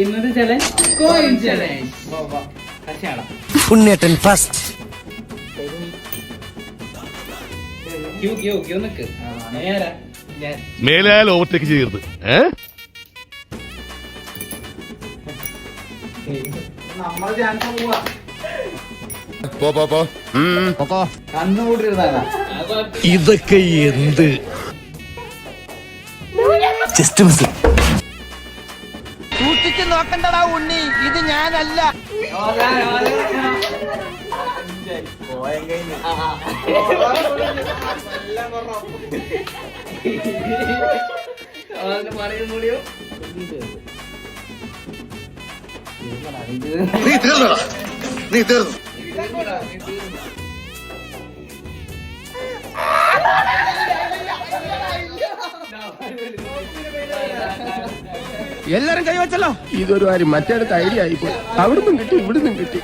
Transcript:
ഇന്നത്തെ challenge coin challenge. ഉണ്ണിയേട്ടൻ first. നിക്ക് മേലാൽ ഓവർടേക്ക് ചെയ്യരുത്. നമ്മളെ ചാൻസ് പോവാ. കണ്ണുകൂട്ടിരുന്നാ ഇതൊക്കെ എന്ത് ജസ്റ്റ് മിസ്. സൂക്ഷിച്ച് നോക്കണ്ടടാ ഉണ്ണി, ഇത് ഞാനല്ല. പറയുന്നൂടിയോ നീ തീർന്നു. എല്ലാരും കൈവച്ചല്ലോ. ഇതൊരു കാര്യം മറ്റേടത്ത് ഐഡിയ ആയിപ്പോയി. അവിടുന്നും കിട്ടി ഇവിടുന്നും കിട്ടി.